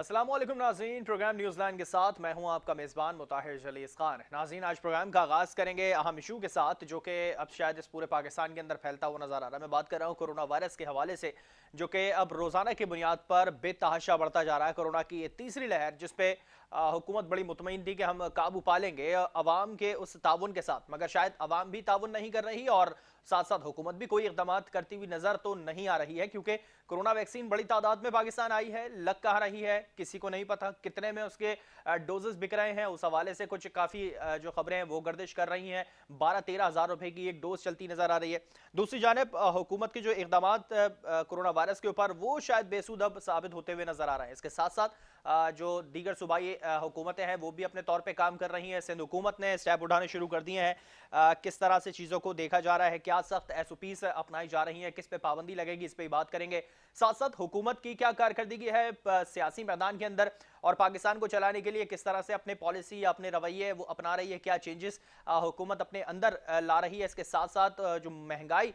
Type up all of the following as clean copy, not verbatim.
अस्सलाम वालेकुम नाज़रीन, प्रोग्राम न्यूज़लैंड के साथ मैं हूं आपका मेज़बान मुताहिर जलीस खान। नाज़रीन, आज प्रोग्राम का आगाज़ करेंगे अहम इशू के साथ जो कि अब शायद इस पूरे पाकिस्तान के अंदर फैलता हुआ नज़र आ रहा है। मैं बात कर रहा हूं कोरोना वायरस के हवाले से, जो कि अब रोज़ाना की बुनियाद पर बेतहाशा बढ़ता जा रहा है। कोरोना की ये तीसरी लहर जिस पे हुकूमत बड़ी मुतमईन थी कि हम काबू पा लेंगे अवाम के उस ताउन के साथ, मगर शायद अवाम भी ताउन नहीं कर रही और साथ साथ हुकूमत भी कोई इकदाम करती हुई नजर तो नहीं आ रही है, क्योंकि कोरोना वैक्सीन बड़ी तादाद में पाकिस्तान आई है, लग कहाँ रही है किसी को नहीं पता, कितने में उसके डोजेस बिक रहे हैं उस हवाले से कुछ काफ़ी जो खबरें हैं वो गर्दिश कर रही हैं। 12-13 हज़ार रुपए की एक डोज चलती नजर आ रही है। दूसरी जानिब हुकूमत के जो इकदाम कोरोना वायरस के ऊपर वो शायद बेसूद अब साबित होते हुए नजर आ रहे हैं। इसके साथ साथ जो दीगर सूबाई हुकूमतें हैं वो भी अपने तौर पे काम कर रही हैं। सिंध हुकूमत ने स्टेप उठाने शुरू कर दिए हैं। किस तरह से चीज़ों को देखा जा रहा है, क्या सख्त SOPs अपनाई जा रही हैं, किस पे पाबंदी लगेगी, इस पर बात करेंगे। साथ साथ हुकूमत की क्या कारकर्दगी है सियासी मैदान के अंदर और पाकिस्तान को चलाने के लिए किस तरह से अपने पॉलिसी या अपने रवैये वो अपना रही है, क्या चेंजेस हुकूमत अपने अंदर ला रही है। इसके साथ साथ जो महंगाई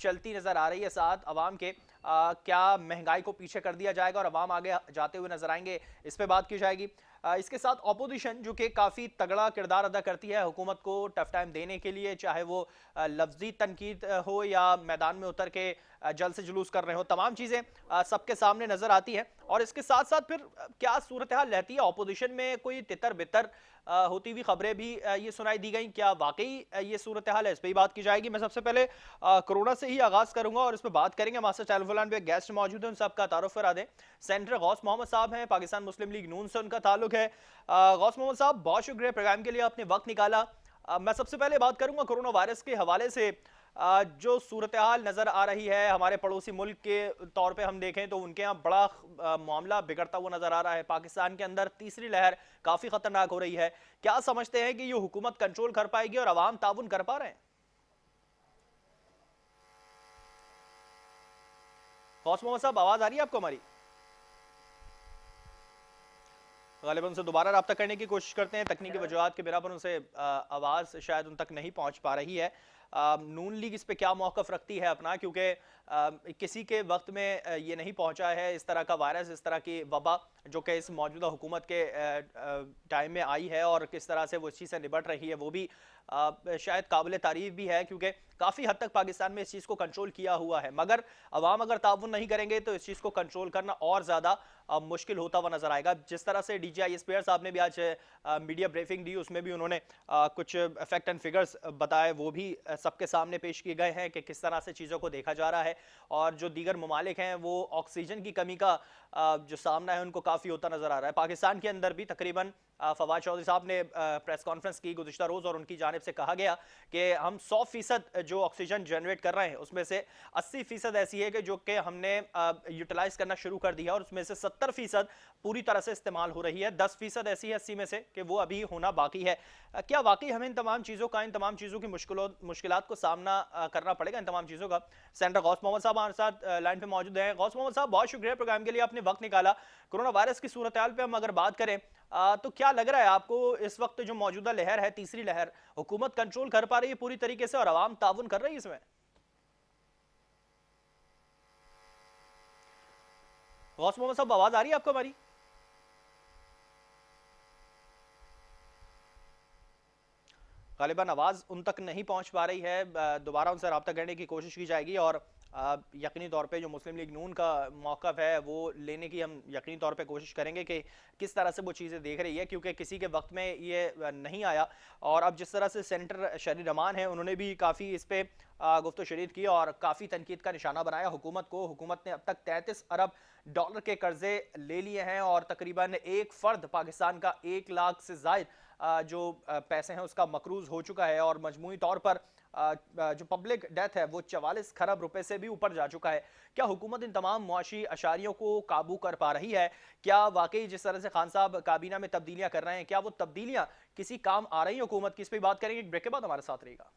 चलती नजर आ रही है साथ अवाम के, क्या महंगाई को पीछे कर दिया जाएगा और अवाम आगे जाते हुए नजर आएंगे, इस पर बात की जाएगी। इसके साथ अपोजिशन जो कि काफ़ी तगड़ा किरदार अदा करती है हुकूमत को टफ टाइम देने के लिए, चाहे वो लफ्जी तनकीद हो या मैदान में उतर के जल्द से जुलूस कर रहे हो, तमाम चीज़ें सबके सामने नजर आती हैं। और इसके साथ साथ फिर क्या सूरत हाल रहती है अपोजिशन में, कोई तितर बितर होती हुई खबरें भी ये सुनाई दी गई, क्या वाकई ये सूरत हाल है, इस पर ही बात की जाएगी। मैं सबसे पहले कोरोना से ही आगाज करूंगा और इस पर बात करेंगे। हमारे साथ टेलीफोन पे गेस्ट मौजूद हैं, उन सबका तारुफ करा दें। सेनेटर गौस मोहम्मद साहब हैं, पाकिस्तान मुस्लिम लीग नून से उनका ताल्लुक है। गौस मोहम्मद साहब, बहुत शुक्रिया प्रोग्राम के लिए आपने वक्त निकाला। मैं सबसे पहले बात करूंगा कोरोना वायरस के हवाले से। जो सूरत हाल नज़र आ रही है हमारे पड़ोसी मुल्क के तौर पे हम देखें तो उनके यहाँ बड़ा मामला बिगड़ता हुआ नज़र आ रहा है। पाकिस्तान के अंदर तीसरी लहर काफ़ी ख़तरनाक हो रही है। क्या समझते हैं कि ये हुकूमत कंट्रोल कर पाएगी और अवाम ताउन कर पा रहे हैं? गौस मोहम्मद साहब, आवाज़ आ रही है आपको हमारी? गालिबा उनसे दोबारा रब्ता करने की कोशिश करते हैं, तकनीकी वजूहात के बिना पर उनसे आवाज़ शायद उन तक नहीं पहुंच पा रही है। नून लीग इस पे क्या मौकफ रखती है अपना, क्योंकि किसी के वक्त में ये नहीं पहुंचा है इस तरह का वायरस, इस तरह की वबा जो कि इस मौजूदा हुकूमत के टाइम में आई है, और किस तरह से वो इस चीज़ से निपट रही है वो भी शायद काबिल तारीफ भी है, क्योंकि काफ़ी हद तक पाकिस्तान में इस चीज़ को कंट्रोल किया हुआ है। मगर अवाम अगर ताउन नहीं करेंगे तो इस चीज़ को कंट्रोल करना और ज़्यादा मुश्किल होता हुआ नजर आएगा। जिस तरह से DGI स्पेयर साहब ने भी आज मीडिया ब्रीफिंग दी, उसमें भी उन्होंने कुछ फैक्ट एंड फिगर्स बताए, वो भी सबके सामने पेश किए गए हैं कि किस तरह से चीज़ों को देखा जा रहा है। और जो दीगर ममालिक हैं वो ऑक्सीजन की कमी का जो सामना है उनको काफ़ी होता नजर आ रहा है। पाकिस्तान के अंदर भी तकरीबन फवाद चौधरी साहब ने प्रेस कॉन्फ्रेंस की गुज़िश्ता रोज़ और उनकी जानिब से कहा गया कि हम 100% जो ऑक्सीजन जनरेट कर रहे हैं उसमें से 80% ऐसी है कि जो कि हमने यूटिलाइज करना शुरू कर दिया, और उसमें से 70% पूरी तरह से इस्तेमाल हो रही है। 10% ऐसी है 80 में से कि वो अभी होना बाकी है। क्या वाकई हमें इन तमाम चीज़ों का, इन तमाम चीज़ों की मुश्किलात को सामना करना पड़ेगा, इन तमाम चीज़ों का? सेनेटर गौस मोहम्मद साहब हमारे साथ लाइन पे मौजूद हैं। गौस मोहम्मद साहब, बहुत शुक्रिया प्रोग्राम के लिए आपने वक्त निकाला। कोरोना वायरस की सूरत हाल पे हम अगर बात करें तो क्या लग रहा है आपको इस वक्त जो मौजूदा लहर है, तीसरी लहर, हुकूमत कंट्रोल कर पा रही है पूरी तरीके से और आवाम ताउन कर रही है इसमें? गौस मोहम्मद साहब, आवाज आ रही है आपको हमारी? गालिबन आवाज़ उन तक नहीं पहुंच पा रही है। दोबारा उनसे रब्ता करने की कोशिश की जाएगी और यकीनी तौर पे जो मुस्लिम लीग नून का मौक़िफ़ है वो लेने की हम यकीनी तौर पे कोशिश करेंगे कि किस तरह से वो चीज़ें देख रही है, क्योंकि किसी के वक्त में ये नहीं आया। और अब जिस तरह से सेनेटर शरी रहमान है उन्होंने भी काफ़ी इस पर गुफ्त शरीद की और काफ़ी तनकीद का निशाना बनाया हुकूमत को। हुकूमत ने अब तक 33 अरब डॉलर के कर्जे ले लिए हैं और तकरीबन एक फ़र्द पाकिस्तान का 1 लाख से ज़ायद जो पैसे हैं उसका मकरूज हो चुका है, और मजमूई तौर पर जो पब्लिक डेथ है वो 44 खरब रुपए से भी ऊपर जा चुका है। क्या हुकूमत इन तमाम मुआशी अशारियों को काबू कर पा रही है? क्या वाकई जिस तरह से खान साहब काबीना में तब्दीलियां कर रहे हैं, क्या वो तब्दीलियां किसी काम आ रही है हुकूमत की? इस पर बात करेंगे, एक ब्रेक के बाद हमारे साथ रहेगा।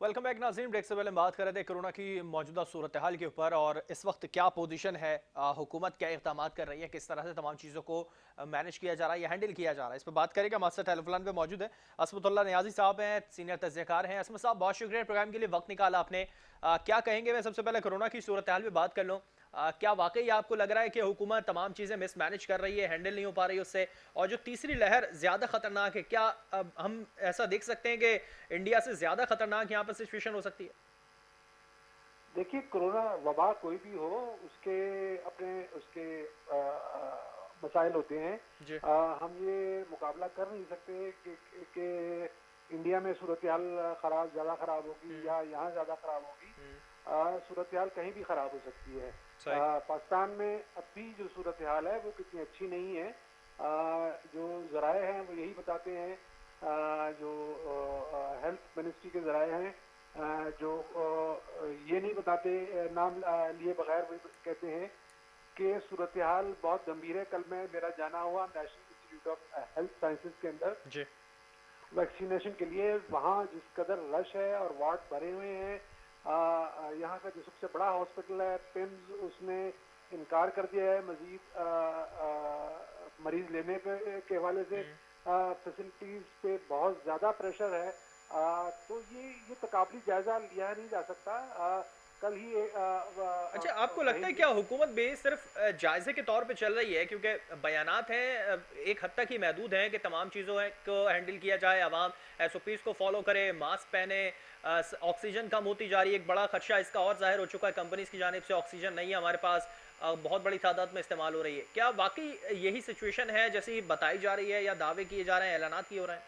वेलकम बैक नाज़रीन। ब्रेक से पहले हम बात कर रहे थे कोरोना की मौजूदा सूरत हाल के ऊपर और इस वक्त क्या पोजीशन है, हुकूमत क्या इक़दाम कर रही है, किस तरह से तमाम चीज़ों को मैनेज किया जा रहा है या हैंडल किया जा रहा है। इस पर बात करेंगे। हमारे साथ टेलीफोन पे मौजूद है असमतुल्लाह नियाज़ी साहब हैं, सीनियर तजज़ियाकार हैं। असमत साहब, बहुत शुक्रिया प्रोग्राम के लिए वक्त निकाला आपने। क्या कहेंगे? मैं सबसे पहले कोरोना की सूरत हाल में बात कर लूँ। क्या वाकई आपको लग रहा है कि हुकूमत तमाम चीज़ें मिसमैनेज कर रही है, हैंडल नहीं हो पा रही उससे, और जो तीसरी लहर ज़्यादा खतरनाक है, क्या अब हम ऐसा देख सकते हैं कि इंडिया से ज़्यादा खतरनाक यहाँ पर सिचुएशन हो सकती है? देखिए, कोरोना वबा कोई भी हो, उसके अपने उसके मसाइल होते हैं। जी। हम ये मुकाबला कर नहीं सकते कि इंडिया में सूरत हाल खराब ज़्यादा ख़राब होगी हम्म। या यहाँ ज़्यादा ख़राब होगी। हम्म। सूरत हाल कहीं भी ख़राब हो सकती है। सही। पाकिस्तान में अब भी जो सूरत हाल है वो कितनी अच्छी नहीं है। जो ज़राए हैं वो यही बताते हैं, जो हेल्थ मिनिस्ट्री के ज़राए हैं, जो ये नहीं बताते, नाम लिए बगैर वो कहते हैं कि सूरत हाल बहुत गंभीर है। कल मैं मेरा जाना हुआ national institute of health sciences के अंदर जी। वैक्सीनेशन के लिए। वहाँ जिस कदर रश है और वार्ड भरे हुए हैं, यहाँ का जो सबसे बड़ा हॉस्पिटल है पिम्स, उसने इनकार कर दिया है मजीद मरीज लेने के हवाले से। हम्म। फैसिलिटीज पे बहुत ज़्यादा प्रेशर है। तो ये तकाबली जायज़ा लिया नहीं जा सकता। कल ही अच्छा, आपको लगता है कहेंगे। क्या हुकूमत भी सिर्फ जायजे के तौर पे चल रही है, क्योंकि बयानात हैं एक हद तक ही महदूद हैं कि तमाम चीज़ों को हैंडल किया जाए, आवाम एसओपीज़ को फॉलो करे, मास्क पहने, ऑक्सीजन कम होती जा रही है, एक बड़ा खदशा इसका और जाहिर हो चुका है कंपनीज की जानिब से, ऑक्सीजन नहीं है हमारे पास, बहुत बड़ी तादाद में इस्तेमाल हो रही है। क्या वाकई यही सिचुएशन है जैसी बताई जा रही है या दावे किए जा रहे हैं, ऐलानात किए हो रहे हैं?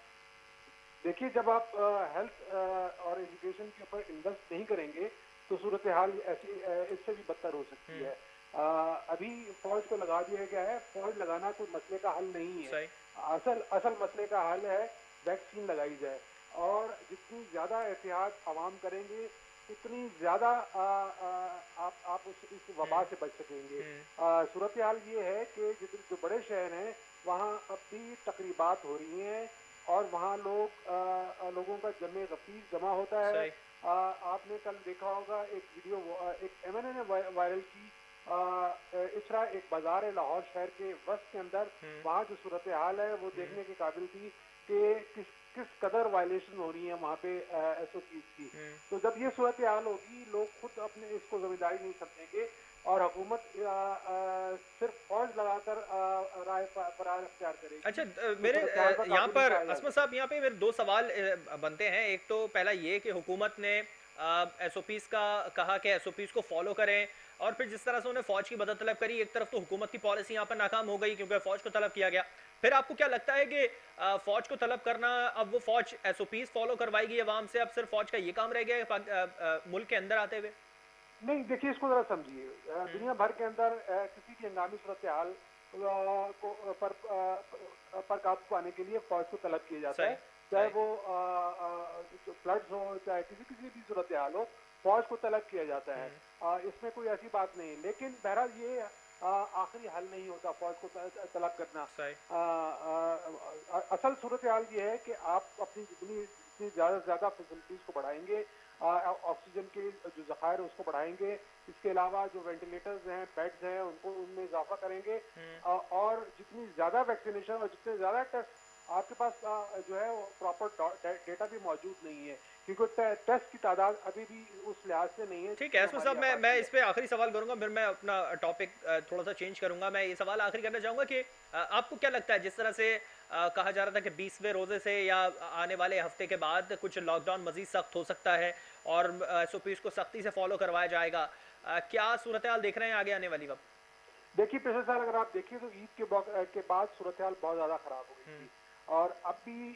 देखिए, जब आप हेल्थ और एजुकेशन के ऊपर इन्वेस्ट नहीं करेंगे तो सूरत हाल ऐसी इससे भी बदतर हो सकती हम्म। है। अभी फौज को लगा दिया गया है। फौज लगाना कोई मसले का हल नहीं है। सही। असल असल मसले का हल है वैक्सीन लगाई जाए। और जितनी ज़्यादा एहतियात आवाम करेंगे उतनी ज़्यादा आप इस वबा हम्म। से बच सकेंगे। हम्म। सूरत हाल ये है कि जो बड़े शहर हैं वहाँ अब भी तकरीबात हो रही हैं और वहाँ लोगों का जमे गफीर जमा होता है। सही। आपने कल देखा होगा एक वीडियो, एक एमएनए ने वायरल की। इसरा एक बाजार है लाहौर शहर के वस्त के अंदर। हम्म। वहाँ जो सूरत हाल है वो हम्म। देखने के काबिल थी कि किस किस कदर वायलेशन हो रही है वहाँ पे एसओपीज की। हम्म। तो जब ये सूरत हाल होगी, लोग खुद अपने इसको जिम्मेदारी नहीं समझेंगे और हुकूमत सिर्फ फौज लगाकर राय फरार अख्तियार अच्छा, करेगी तो मेरे सूरत हाल पर यहाँ काबू नहीं पर पाया जा असमत सकता। साहब, यहाँ पे मेरे दो सवाल बनते हैं। एक तो पहला ये कि हुकूमत ने एसओपीज़ का कहा कि एसओपीज़ को फॉलो करें, और फिर जिस तरह से उन्हें फ़ौज की मदद तलब करी, एक तरफ तो हुकूमत की पॉलिसी यहाँ पर नाकाम हो गई क्योंकि फ़ौज को तलब किया गया। फिर आपको क्या लगता है कि फ़ौज को तलब करना, अब वो फ़ौज एसओपीज़ फॉलो करवाएगी अवाम से, अब सिर्फ फ़ौज का ये काम रह गया है मुल्क के अंदर आते हुए? नहीं, देखिए, इसको जरा समझिए। हम्म। दुनिया भर के अंदर किसी भी हंगामी सूरत हाल को पर काबू पाने के लिए फौज को तलब किया जाता सही। है। चाहे सही। वो फ्लड्स हो, चाहे किसी किसी भी सूरत हाल हो, फौज को तलब किया जाता है। हम्म। इसमें कोई ऐसी बात नहीं। लेकिन बहरहाल ये आखिरी हल नहीं होता फौज को तलब करना। सही। असल सूरत हाल ये है कि आप अपनी जितनी जितनी ज़्यादा से ज़्यादा फैसिलिटीज़ को बढ़ाएंगे, ऑक्सीजन के जो ज़खायर है उसको बढ़ाएंगे। इसके अलावा जो वेंटिलेटर्स हैं, बेड्स हैं, उनको उनमें इजाफा करेंगे। हम्म। और जितनी ज़्यादा वैक्सीनेशन और जितने ज़्यादा टेस्ट आपके पास जो है वो प्रॉपर डेटा भी मौजूद नहीं है, क्योंकि टेस्ट की तादाद अभी भी उस लिहाज से नहीं है ठीक है जितनी इसमें हमारी साहब, मैं आबादी इस है। पे आखिरी सवाल करूंगा, फिर मैं अपना टॉपिक थोड़ा सा चेंज करूंगा। मैं ये सवाल आखिरी करना चाहूंगा कि आपको क्या लगता है, जिस तरह से कहा जा रहा था कि 20वें रोजे से या आने वाले हफ्ते के बाद कुछ लॉकडाउन मजीद सख्त हो सकता है और एसओपीज को सख्ती से फॉलो करवाया जाएगा, क्या सूरत हाल देख रहे हैं आगे आने वाली वक्त? देखिए, पिछले साल अगर आप देखिए तो ईद के बाद सूरत हाल बहुत ज़्यादा ख़राब हो गई हम्म। थी। और अब भी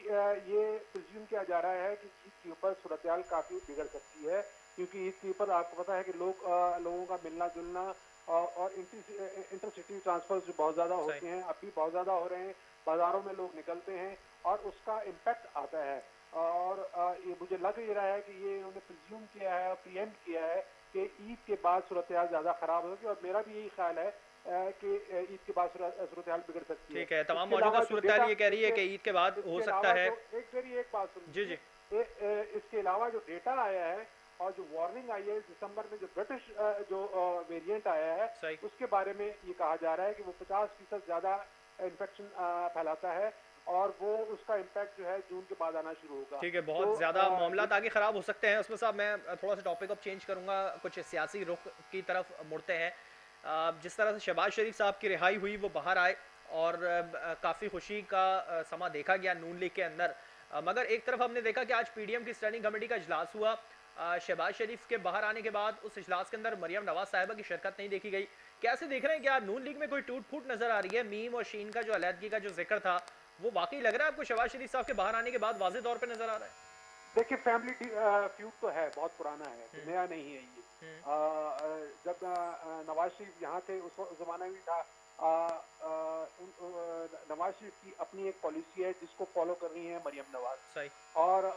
ये प्रिज्यूम किया जा रहा है कि ईद के ऊपर सूरत हाल काफ़ी बिगड़ सकती है, क्योंकि ईद के ऊपर आपको पता है कि लोगों का मिलना जुलना और इंटरसिटी ट्रांसफर्स जो बहुत ज़्यादा सही। होते हैं अब भी बहुत ज़्यादा हो रहे हैं। बाज़ारों में लोग निकलते हैं और उसका इम्पैक्ट आता है। और ये मुझे लग ये रहा है कि ये उन्होंने प्रिज्यूम किया है, प्रीएम्प्ट किया है कि ईद के बाद सूरत हाल ज़्यादा ख़राब होगी। और मेरा भी यही ख्याल है कि ईद के बाद सूरत हाल बिगड़ सकती है। ठीक है, तमाम इसके मौजूदा अलावा जो सूरत हाल डेटा ये कह रही है कि ईद के बाद हो इसके सकता अलावा है। जो एक मेरी एक बात सुन जी लीजिए। जी। इसके अलावा जो डेटा आया है और जो वार्निंग आई है दिसंबर में, जो ब्रिटिश जो वेरिएंट आया है, सही। उसके बारे में ये कहा जा रहा है कि वो 50% ज्यादा इन्फेक्शन फैलाता है और वो उसका इम्पैक्ट जो है जून के बाद आना शुरू होगा। ठीक है, तो बहुत ज़्यादा मामला आगे ख़राब हो सकते हैं। उसमें साहब मैं थोड़ा सा टॉपिक अब चेंज करूँगा, कुछ सियासी रुख की तरफ मुड़ते हैं। जिस तरह से शहबाज शरीफ साहब की रिहाई हुई, वो बाहर आए और काफ़ी खुशी का समा देखा गया नून लीग के अंदर। मगर एक तरफ हमने देखा कि आज पीडीएम की स्टैंडिंग कमेटी का इजलास हुआ। शहबाज शरीफ के बाहर आने के बाद उस इजलास के अंदर मरियम नवाज साहिबा की शिरकत नहीं देखी गई। कैसे देख रहे हैं, क्या नून लीग में कोई टूट फूट नजर आ रही है? मीम और शीन का जो अलहदगी का जो जिक्र था, वो वाकई लग रहा है आपको शहबाज शरीफ साहब के बाहर आने के बाद वाज़ेह तौर पे नजर आ रहा है? देखिए, फैमिली फ्यूड तो है, बहुत पुराना है, नया नहीं है ये। हुँ, जब नवाज शरीफ यहाँ थे उस जमाने में था। नवाज शरीफ की अपनी एक पॉलिसी है जिसको फॉलो कर रही है मरियम नवाज, सही। और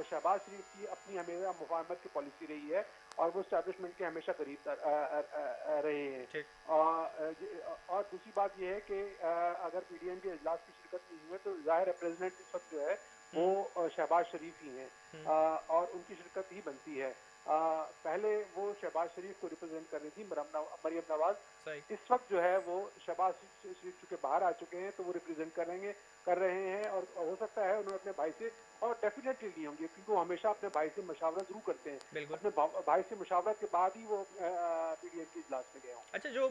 शहबाज शरीफ की अपनी हमेशा मुफाहमत की पॉलिसी रही है और वो स्टैब्लिशमेंट के हमेशा करीब रहे हैं। ठीक। और दूसरी बात ये है कि अगर पीडीएम के इजलास की शिरकत नहीं हुई तो जाहिर है प्रेसिडेंट इस वक्त जो है वो हुँ, शहबाज शरीफ ही हैं, हुँ, और उनकी शिरकत ही बनती है। पहले वो शहबाज शरीफ को रिप्रेजेंट कर रही थी मरियम नवाज। सही। इस वक्त जो है वो शहबाज शरीफ चूंकि बाहर आ चुके हैं तो वो रिप्रेजेंट कर रहे हैं, और हो सकता है उन्होंने अपने भाई से, और डेफिनेटली लिए होंगे क्योंकि वो हमेशा अपने भाई से मशावरत जरूर करते हैं, बिल्कुल। अपने भाई से मशावरत के बाद ही वो पीडीएम के इजलास में गए हों। अच्छा, जो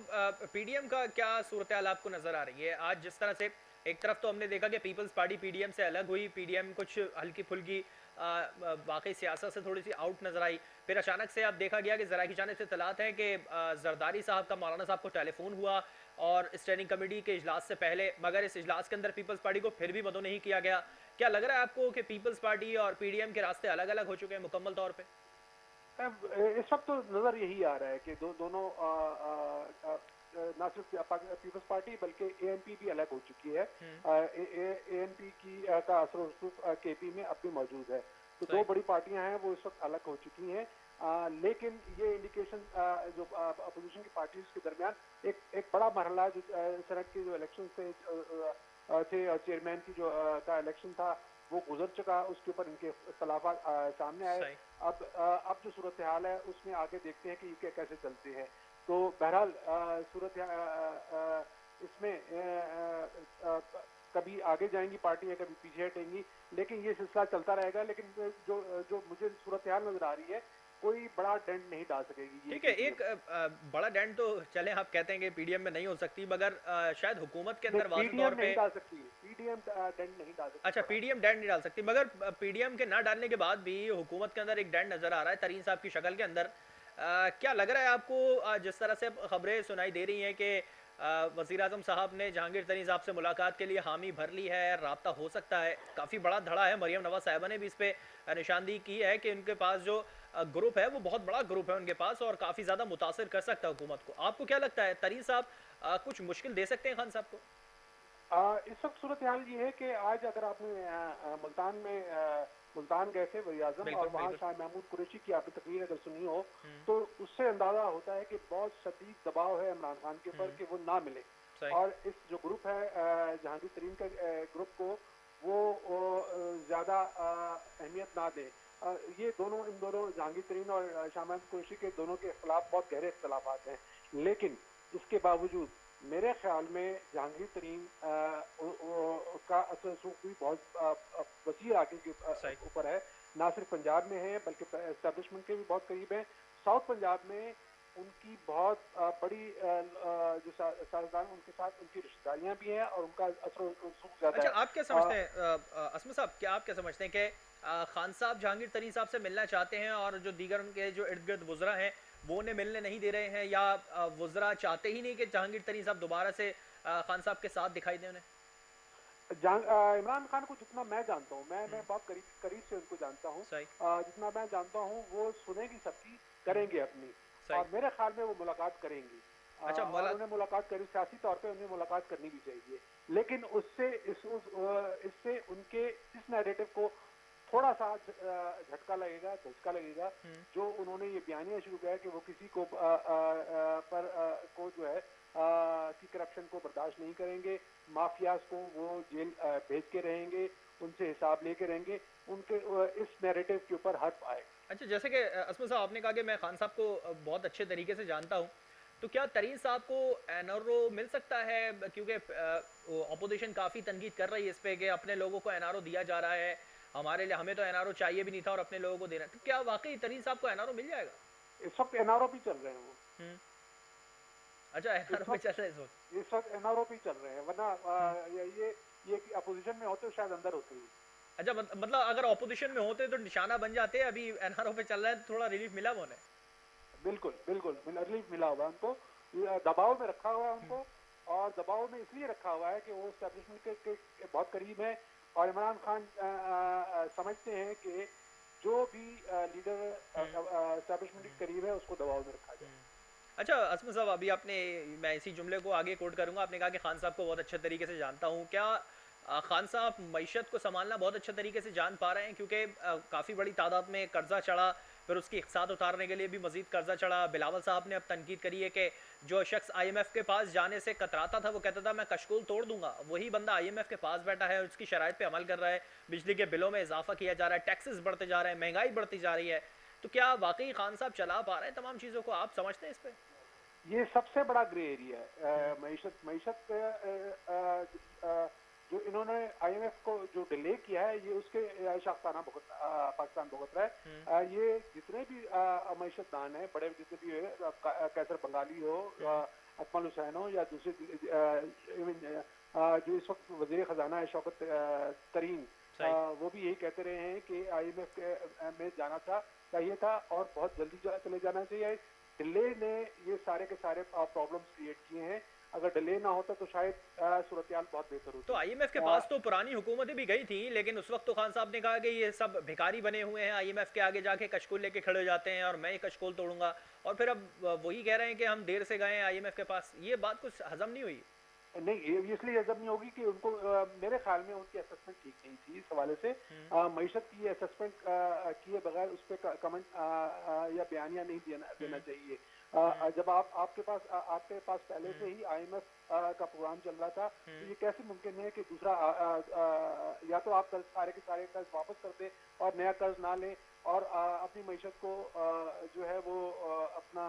पीडीएम का क्या सूरत-हाल आपको नज़र आ रही है? आज जिस तरह से एक तरफ तो हमने देखा कि पीपल्स पार्टी पीडीएम से अलग हुई, पीडीएम कुछ हल्की-फुल्की वाक़ई सियासत से थोड़ी-सी आउट नज़र आई। फिर अचानक से अब देखा गया कि ज़राए की जानिब से इत्तलात हैं कि ज़रदारी साहब का मौलाना साहब को टेलीफ़ोन हुआ और स्टैंडिंग कमेटी के इजलास से पहले, मगर इस इजलास के अंदर पीपल्स पार्टी को फिर भी मदऊ नहीं किया गया। क्या लग रहा है आपको कि पीपल्स पार्टी और पीडीएम के रास्ते अलग-अलग हो चुके हैं मुकम्मल तौर पे? इस वक्त तो नजर यही आ रहा है कि दोनों ना सिर्फ पीपल्स पार्टी बल्कि एएनपी भी अलग हो चुकी है। हुँ, एएनपी की का असर रसूख केपी में अब भी मौजूद है। तो दो सही। बड़ी पार्टियां हैं वो इस वक्त अलग हो चुकी हैं। लेकिन ये इंडिकेशन जो अपोजिशन की पार्टीज के दरमियान एक बड़ा मरहला जो सेनेट के जो इलेक्शन थे और चेयरमैन की जो का इलेक्शन था वो गुजर चुका, उसके ऊपर इनके इख्तलाफात सामने आए। सही। अब जो सूरत हाल है उसमें आगे देखते हैं कि ये कैसे चलते हैं। तो बहरहाल इसमें कभी आगे जाएंगी पार्टियां, कभी पीछे हटेंगी, लेकिन ये सिलसिला चलता रहेगा। लेकिन जो जो मुझे सूरत हाल नजर आ रही है, कोई बड़ा डेंट नहीं डाल सकेगी ये ठीक है, पीडीएम। एक बड़ा डेंट तो चलें आप कहते हैं कि पीडीएम में नहीं हो सकती, मगर शायद हुकूमत के नहीं, अंदर वाज़ेह पीडीएम तौर नहीं पे। डाल सकती, पीडीएम डेंट नहीं डाल सकती अच्छा, बड़ा। पीडीएम डेंट नहीं डाल सकती, मगर पीडीएम के ना डालने के बाद भी हुकूमत के अंदर एक डेंट नज़र आ रहा है तरीन साहब की शक्ल के अंदर। क्या लग रहा है आपको, जिस तरह से अब खबरें सुनाई दे रही हैं कि वज़ीर आज़म साहब ने जहांगीर तरीन साहब से मुलाकात के लिए हामी भर ली है, राब्ता हो सकता है, काफ़ी बड़ा धड़ा है, मरियम नवाज़ साहिबा ने भी इस पे निशानदेही की है कि उनके पास जो ग्रुप है वो बहुत बड़ा ग्रुप है उनके पास और काफ़ी ज़्यादा मुतासिर कर सकता है हुकूमत को। आपको क्या लगता है, तरीन साहब कुछ मुश्किल दे सकते हैं खान साहब को? इस वक्त सूरत हाल ये है कि आज अगर आपने मुल्तान गए थे वज़ीर आज़म, और बिल्कुल, वहाँ बिल्कुल। शाह महमूद कुरैशी की आपने तकरीर अगर सुनी हो हुँ, तो उससे अंदाजा होता है कि बहुत शदीद दबाव है इमरान खान के ऊपर हुँ, कि वो ना मिले। सही। और इस जो ग्रुप है जहांगीर तरीन का ग्रुप को वो ज़्यादा अहमियत ना दे। ये दोनों, इन दोनों जहांगीर तरीन और शाह महमूद कुरैशी के दोनों के खिलाफ बहुत गहरे इख्तलाफात हैं। लेकिन इसके बावजूद मेरे ख्याल में जहांगीर तरीन का असर रसूख भी बहुत वसी आगे के सही। ऊपर है। ना सिर्फ पंजाब में है बल्कि एस्टेब्लिशमेंट के भी बहुत करीब है। साउथ पंजाब में उनकी बहुत बड़ी जो साजिदान उनके साथ उनकी रिश्तेदारियां भी हैं और उनका असर रसूख ज्यादा अच्छा, है। आप क्या समझते हैं असमा साहब, क्या आप क्या समझते हैं कि खान साहब जहांगीर तरीन साहब से मिलना चाहते हैं और जो दीगर उनके जो इर्द गिर्द वुज़रा हैं वो उन्हें मिलने नहीं दे रहे हैं, या वुज़रा चाहते ही नहीं कि जहांगीर तरीन साहब दोबारा से खान साहब के साथ दिखाई दें उन्हें? इमरान खान को जितना मैं जानता हूँ, मैं हुँ, बहुत करीब करीब से उनको जानता हूँ। सही। जितना मैं जानता हूँ वो सुनेंगी सबकी, हुँ, करेंगे अपनी, सही। और मेरे ख्याल में वो मुलाकात करेंगी। अच्छा, और उन्हें मुलाकात करी, सियासी तौर पे उन्हें मुलाकात करनी भी चाहिए। लेकिन इससे उनके इस नैरेटिव को थोड़ा सा झटका लगेगा, धचका लगेगा। हुँ, जो उन्होंने ये बयानिया शुरू किया है कि वो किसी को को जो है की करप्शन को बर्दाश्त नहीं करेंगे, माफियाज को वो जेल भेज के रहेंगे, उनसे हिसाब लेके रहेंगे, उनके इस नैरेटिव के ऊपर हर्फ आएगा। अच्छा, जैसे कि असमा साहब आपने कहा कि मैं खान साहब को बहुत अच्छे तरीके से जानता हूँ, तो क्या तरीन साहब को एनआरओ मिल सकता है? क्योंकि अपोजिशन काफ़ी तनकीद कर रही है इस पे कि अपने लोगों को एनआरओ दिया जा रहा है, हमारे लिए हमें तो एनआरओ चाहिए भी नहीं था और अपने लोगों को दे रहे हैं, तो क्या वाकई तरीन साहब को एनआरओ मिल जाएगा? इस वक्त एनआरओ भी चल रहे हैं वो। हम्म। अच्छा, इस एनआरओ पे चल वक्त रहे हैं इस वक्त। इस वक्त एनआरओ भी चल रहे हैं, वरना हम्म। ये अपोजिशन में होते शायद अंदर होते ही। अच्छा, मतलब अगर ऑपोजिशन में होते तो निशाना बन जाते, अभी एनआरओ पे चल रहा है तो थोड़ा रिलीफ मिला वो उन्हें। बिल्कुल बिल्कुल रिलीफ मिला हुआ है उनको, दबाव में रखा हुआ है हम्म। उनको, और दबाव में इसलिए रखा हुआ है कि वो एस्टेब्लिशमेंट के बहुत करीब है, और इमरान खान समझते हैं कि जो भी लीडर हम्म। एस्टेब्लिशमेंट के करीब है उसको दबाव में रखा जाए। हम्म। अच्छा असम साहब, अभी आपने, मैं इसी जुमले को आगे कोट करूंगा, आपने कहा कि खान साहब को बहुत अच्छे तरीके से जानता हूं। क्या खान साहब मईशत को संभालना बहुत अच्छे तरीके से जान पा रहे हैं? क्योंकि काफ़ी बड़ी तादाद में कर्जा चढ़ा, फिर उसकी इकसात उतारने के लिए भी मजीद कर्जा चढ़ा। बिलावल साहब ने अब तनकीद करी है कि जो शख्स आईएमएफ के पास जाने से कतराता था, वो कहता था मैं कशकोल तोड़ दूंगा, वही बंदा आईएमएफ के पास बैठा है, उसकी शराइत पे अमल कर रहा है, बिजली के बिलों में इजाफा किया जा रहा है, टैक्सेस बढ़ते जा रहे हैं, महंगाई बढ़ती जा रही है। तो क्या वाकई खान साहब चला पा रहे हैं तमाम चीज़ों को? आप समझते हैं इस पर? ये सबसे बड़ा ग्रे एरिया है। मईशत मईशत जो इन्होंने आईएमएफ को जो डिले किया है, ये उसके शाखसाना पाकिस्तान भुगत रहा है। ये जितने भी मईशतदान है, बड़े जितने भी है, कैसर बंगाली हो, अकमल हुसैन हो, या दूसरे जो इस वक्त वजीर खजाना है शौकत तरीन, वो भी यही कहते रहे हैं कि आईएमएफ में जाना चाहिए था और बहुत जल्दी चले जाना चाहिए। डिले ने ये सारे के सारे प्रॉब्लम्स क्रिएट किए हैं। अगर डिले ना होता तो शायद सूरत-ए-हाल बहुत बेहतर तो होती। आईएमएफ के पास तो पुरानी हुकूमतें भी गई थी, लेकिन उस वक्त तो खान साहब ने कहा कि ये सब भिखारी बने हुए हैं, आईएमएफ के आगे जाके कशकोल लेके खड़े हो जाते हैं और मैं ये कशकोल तोड़ूंगा। और फिर अब वही कह रहे हैं कि हम देर से गए हैं आईएमएफ के पास। ये बात कुछ हजम नहीं हुई। नहीं, ये इसलिए हजम नहीं होगी कि उनको मेरे ख्याल में उनकी असेसमेंट ठीक नहीं थी इस हवाले से। मईशत की असेसमेंट किए बगैर उस पर कमेंट या बयानिया नहीं देना चाहिए। जब आपके पास पहले से ही आईएमएफ का प्रोग्राम चल रहा था, तो ये कैसे मुमकिन है कि दूसरा या तो आप कर्ज सारे के सारे कर्ज वापस कर दें और नया कर्ज ना लें और अपनी मईशत को जो है वो अपना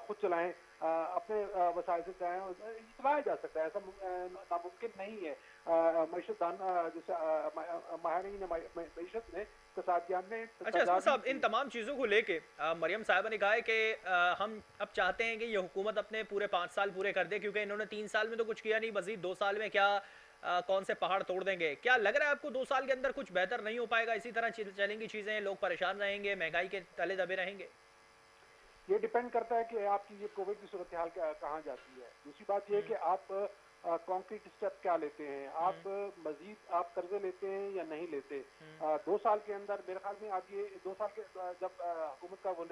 खुद चलाएं, अपने वसाइल से चलाया जा सकता है, ऐसा नामुमकिन नहीं है। मईशतदान जैसे माहिरीन मईशत ने, इक़्तिसादियान ने, अच्छा इसमें साहब, इन तमाम चीज़ों को लेके मरियम साहिबा ने कहा है कि हम अब चाहते हैं कि ये हुकूमत अपने पूरे 5 साल पूरे कर दे, क्योंकि इन्होंने 3 साल में तो कुछ किया नहीं, मजीद 2 साल में क्या कौन से पहाड़ तोड़ देंगे? क्या लग रहा है आपको 2 साल के अंदर कुछ बेहतर नहीं हो पाएगा? इसी तरह चलेंगी चीज़ें, लोग परेशान रहेंगे, महंगाई के तले दबे रहेंगे? ये डिपेंड करता है कि आपकी ये कोविड की सूरत हाल कहाँ जाती है। दूसरी बात ये है कि आप कॉन्क्रीट स्टेप क्या लेते हैं, आप मजीद आप कर्जे लेते हैं या नहीं लेते। 2 साल के अंदर मेरे ख्याल में आप ये 2 साल के जब हुकूमत का वो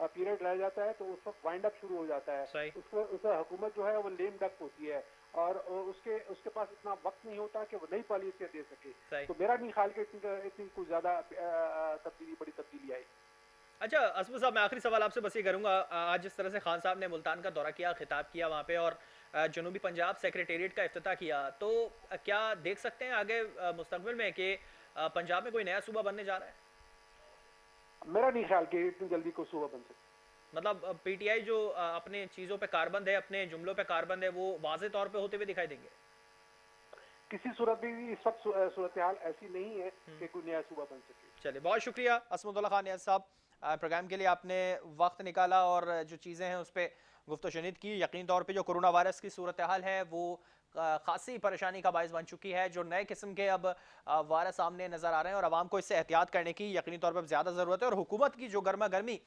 पीरियड रह जाता है तो उस वक्त वाइंड अप शुरू हो जाता है। उस हुकूमत जो है वो लेम डक होती है और उसके पास इतना वक्त नहीं होता कि वो नई पॉलिसियाँ दे सके। तो मेरा नहीं ख्याल कि इतनी कुछ ज्यादा बड़ी तब्दीली आई। अच्छा असमा साहब, मैं आखिरी सवाल आपसे बस ये करूंगा, आज जिस तरह से खान साहब ने मुल्तान का दौरा किया, खिताब किया वहाँ पे, और जनूबी पंजाब सेक्रेटेरिएट का इफ्तिताह किया, तो क्या देख सकते हैं आगे मुस्तकबिल में कि पंजाब में कोई नया सूबा बनने जा रहा है? मेरा नहीं ख्याल कि इतनी जल्दी कोई सूबा बन सकता। मतलब पीटीआई जो अपने चीज़ों पे कारबंद है, अपने जुमलों पे कारबंद है, वो वाज़े तौर पे होते हुए दिखाई देंगे? किसी सूरत भी इस वक्त सूरत हाल ऐसी नहीं है कि कोई नया सूबा बन सके। चलिए, बहुत शुक्रिया असमतुल्लाह खान नियाज़ साहब, प्रोग्राम के लिए आपने वक्त निकाला और जो चीज़ें हैं उस पर गुफ्तशनीद की। यकीन तौर पे जो कोरोना वायरस की सूरत हाल है वो खासी परेशानी का बायस बन चुकी है। जो नए किस्म के अब वायरस सामने नज़र आ रहे हैं और आवाम को इससे एहतियात करने की यकीनी तौर पर ज़्यादा ज़रूरत है। और हुकूमत की जो गर्मा गर्मी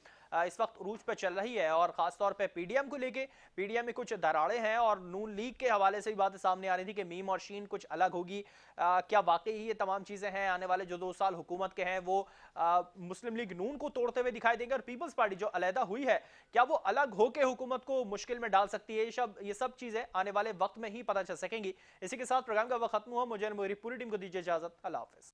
इस वक्त उरूज पर चल रही है, और ख़ास तौर पर पीडीएम को लेके, पीडीएम में कुछ दराड़े हैं और नून लीग के हवाले से भी बातें सामने आ रही थी कि मीम और शीन कुछ अलग होगी। क्या वाकई ये तमाम चीज़ें हैं? आने वाले जो 2 साल हुकूमत के हैं वो मुस्लिम लीग नून को तोड़ते हुए दिखाई देंगे, और पीपल्स पार्टी जो अलहदा हुई है, क्या वो अलग होकर हुकूमत को मुश्किल में डाल सकती है? ये सब चीज़ें आने वाले वक्त में ही पता चल सकेंगी। इसी के साथ प्रोग्राम का वक्त खत्म हुआ। मुझे पूरी टीम को दीजिए इजाजत। अल्लाह हाफिज़।